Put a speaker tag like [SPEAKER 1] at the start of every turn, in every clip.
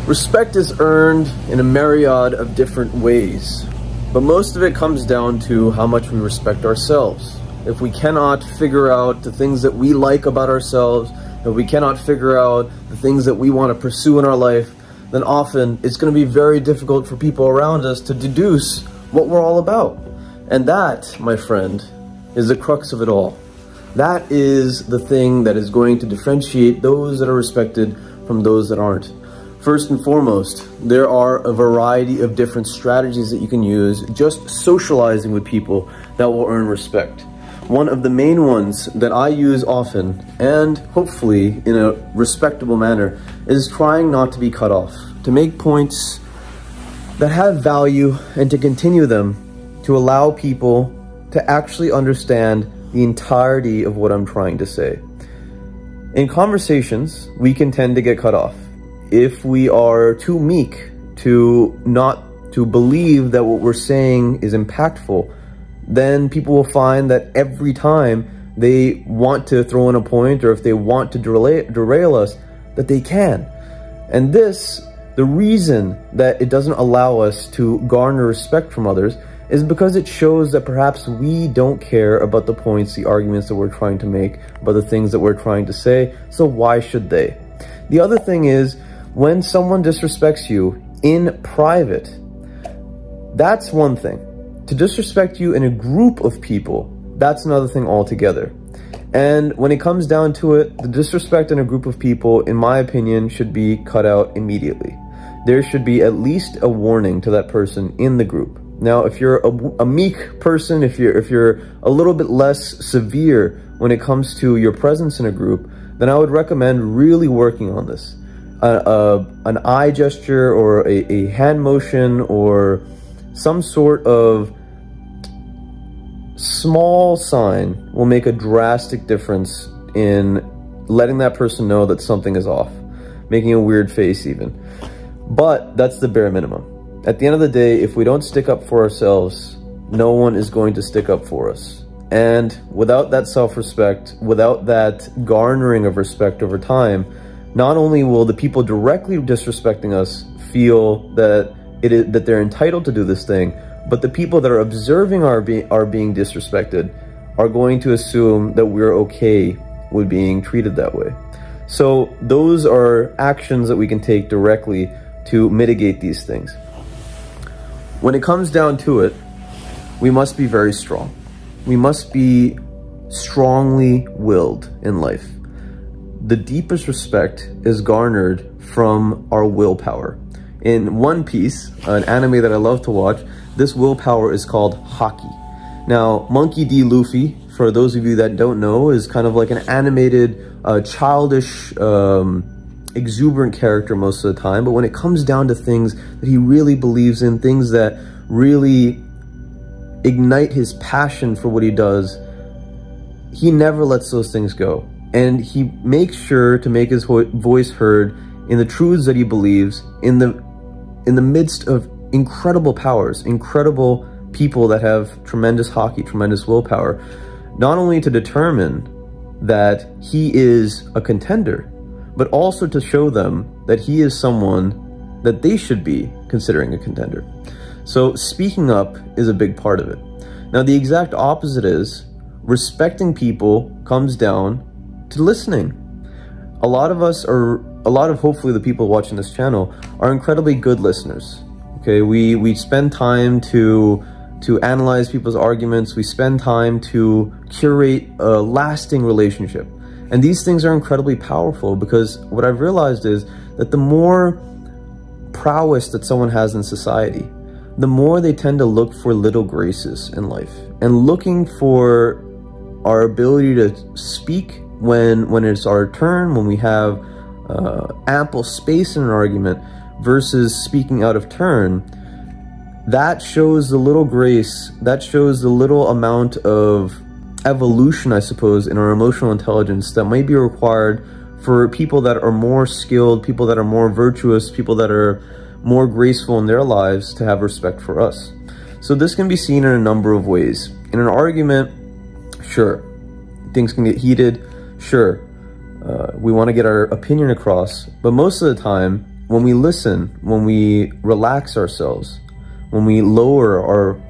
[SPEAKER 1] Respect is earned in a myriad of different ways, but most of it comes down to how much we respect ourselves. If we cannot figure out the things that we like about ourselves, if we cannot figure out the things that we want to pursue in our life, then often it's going to be very difficult for people around us to deduce what we're all about. And that, my friend, is the crux of it all. That is the thing that is going to differentiate those that are respected from those that aren't. First and foremost, there are a variety of different strategies that you can use just socializing with people that will earn respect. One of the main ones that I use often, and hopefully in a respectable manner, is trying not to be cut off, to make points that have value and to continue them, to allow people to actually understand the entirety of what I'm trying to say. In conversations, we can tend to get cut off. If we are too meek to not to believe that what we're saying is impactful, then people will find that every time they want to throw in a point, or if they want to derail us, that they can. And this, the reason that it doesn't allow us to garner respect from others, is because it shows that perhaps we don't care about the points, the arguments that we're trying to make, about the things that we're trying to say, so why should they? The other thing is, when someone disrespects you in private, that's one thing. To disrespect you in a group of people, that's another thing altogether. And when it comes down to it, the disrespect in a group of people, in my opinion, should be cut out immediately. There should be at least a warning to that person in the group. Now, if you're a meek person, if you're a little bit less severe when it comes to your presence in a group, then I would recommend really working on this. An eye gesture or a hand motion or some sort of small sign will make a drastic difference in letting that person know that something is off, making a weird face even. But that's the bare minimum. At the end of the day, if we don't stick up for ourselves, no one is going to stick up for us. And without that self-respect, without that garnering of respect over time, not only will the people directly disrespecting us feel that they're entitled to do this thing, but the people that are observing are being disrespected are going to assume that we're okay with being treated that way. So those are actions that we can take directly to mitigate these things. When it comes down to it, we must be very strong. We must be strongly willed in life. The deepest respect is garnered from our willpower. In One Piece, an anime that I love to watch, this willpower is called Haki. Now, Monkey D. Luffy, for those of you that don't know, is kind of like an animated, childish, exuberant character most of the time. But when it comes down to things that he really believes in, things that really ignite his passion for what he does, he never lets those things go. And he makes sure to make his voice heard in the truths that he believes, in the midst of incredible powers, incredible people that have tremendous haki, tremendous willpower, not only to determine that he is a contender, but also to show them that he is someone that they should be considering a contender. So speaking up is a big part of it. Now, the exact opposite is respecting people comes down to listening. A lot of hopefully the people watching this channel are incredibly good listeners. Okay, we spend time to analyze people's arguments. We spend time to curate a lasting relationship. And these things are incredibly powerful, because what I've realized is that the more prowess that someone has in society, the more they tend to look for little graces in life, and looking for our ability to speak when it's our turn, when we have ample space in an argument, versus speaking out of turn. That shows the little grace, that shows the little amount of evolution, I suppose, in our emotional intelligence that might be required for people that are more skilled, people that are more virtuous, people that are more graceful in their lives to have respect for us. So this can be seen in a number of ways. In an argument, sure, things can get heated, sure, we want to get our opinion across, but most of the time, when we listen, when we relax ourselves, when we lower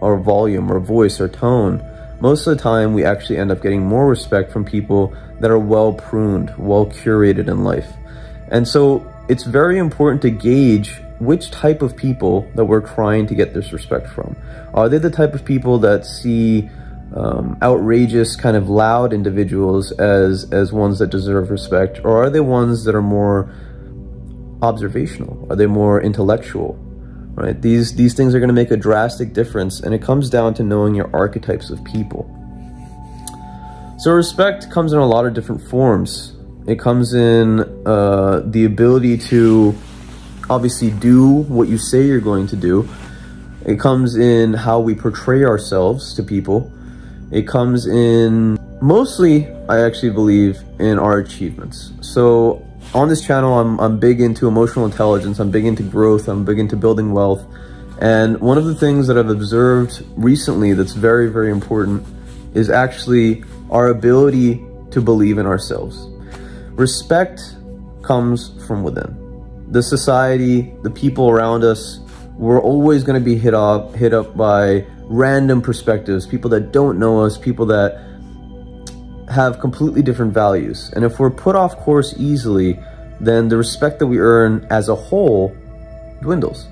[SPEAKER 1] our volume, our voice, our tone, most of the time we actually end up getting more respect from people that are well pruned, well curated in life. And so it's very important to gauge which type of people that we're trying to get this respect from. Are they the type of people that see outrageous, kind of loud individuals as ones that deserve respect? Or are they ones that are more observational? Are they more intellectual? Right? These things are going to make a drastic difference, and it comes down to knowing your archetypes of people. So respect comes in a lot of different forms. It comes in the ability to obviously do what you say you're going to do. It comes in how we portray ourselves to people. It comes in, mostly, I actually believe, in our achievements. So on this channel, I'm big into emotional intelligence, I'm big into growth, I'm big into building wealth. And one of the things that I've observed recently that's very, very important is actually our ability to believe in ourselves. Respect comes from within. The society, the people around us, we're always going to be hit up by random perspectives, people that don't know us, people that have completely different values. And if we're put off course easily, then the respect that we earn as a whole dwindles.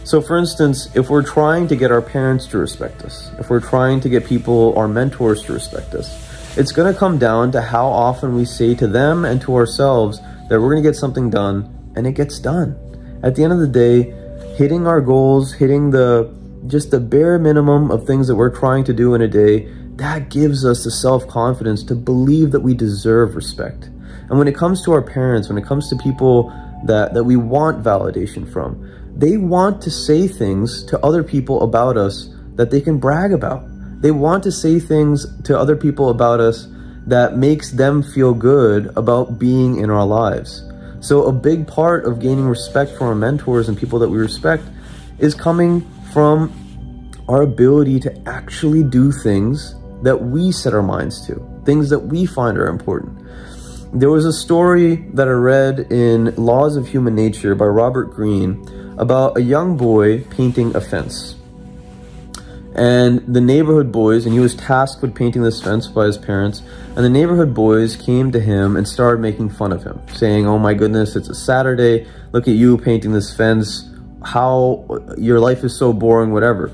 [SPEAKER 1] So for instance, if we're trying to get our parents to respect us, if we're trying to get people, our mentors, to respect us, it's going to come down to how often we say to them and to ourselves that we're going to get something done, and it gets done. At the end of the day, hitting our goals, hitting just the bare minimum of things that we're trying to do in a day, that gives us the self-confidence to believe that we deserve respect. And when it comes to our parents, when it comes to people that we want validation from, they want to say things to other people about us that they can brag about. They want to say things to other people about us that makes them feel good about being in our lives. So a big part of gaining respect from our mentors and people that we respect is coming from our ability to actually do things that we set our minds to, things that we find are important. There was a story that I read in Laws of Human Nature by Robert Greene about a young boy painting a fence. And the neighborhood boys, and he was tasked with painting this fence by his parents, and the neighborhood boys came to him and started making fun of him, saying, "Oh my goodness, it's a Saturday, look at you painting this fence, how your life is so boring," whatever.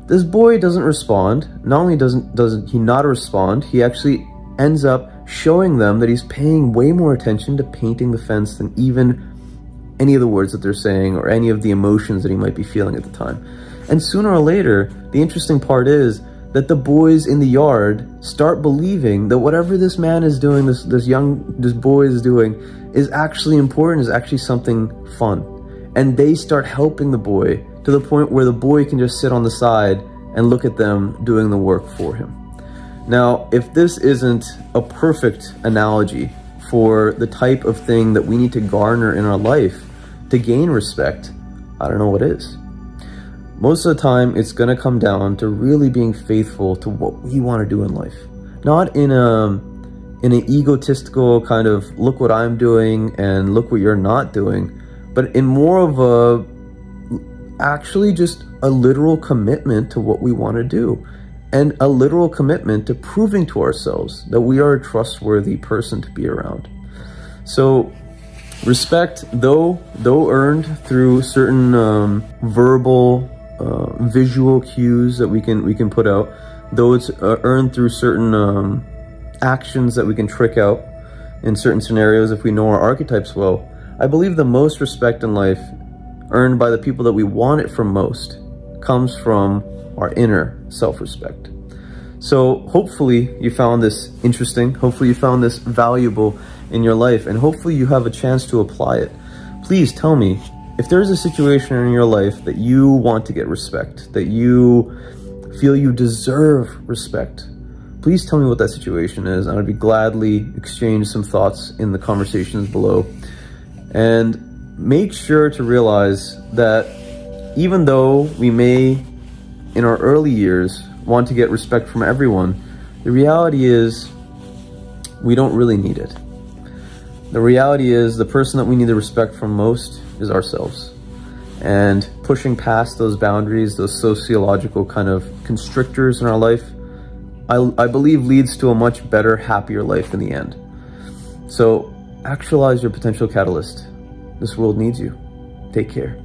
[SPEAKER 1] This boy doesn't respond. Not only doesn't he not respond, he actually ends up showing them that he's paying way more attention to painting the fence than even any of the words that they're saying or any of the emotions that he might be feeling at the time. And sooner or later, the interesting part is that the boys in the yard start believing that whatever this man is doing, this boy is doing, is actually important, is actually something fun. And they start helping the boy to the point where the boy can just sit on the side and look at them doing the work for him. Now, if this isn't a perfect analogy for the type of thing that we need to garner in our life to gain respect, I don't know what is. Most of the time, it's going to come down to really being faithful to what we want to do in life. Not in an egotistical kind of, look what I'm doing and look what you're not doing, but in more of actually just a literal commitment to what we want to do. And a literal commitment to proving to ourselves that we are a trustworthy person to be around. So respect, though earned through certain verbal, visual cues that we can put out, though it's earned through certain actions that we can trick out in certain scenarios if we know our archetypes well, I believe the most respect in life earned by the people that we want it from most comes from our inner self-respect. So hopefully you found this interesting, hopefully you found this valuable in your life, and hopefully you have a chance to apply it. Please tell me if there's a situation in your life that you want to get respect, that you feel you deserve respect. Please tell me what that situation is, and I'd be gladly exchange some thoughts in the conversations below. And make sure to realize that even though we may, in our early years, want to get respect from everyone, the reality is we don't really need it. The reality is the person that we need the respect from most is ourselves. And pushing past those boundaries, those sociological kind of constrictors in our life, I believe leads to a much better, happier life in the end. So actualize your potential catalyst. This world needs you. Take care.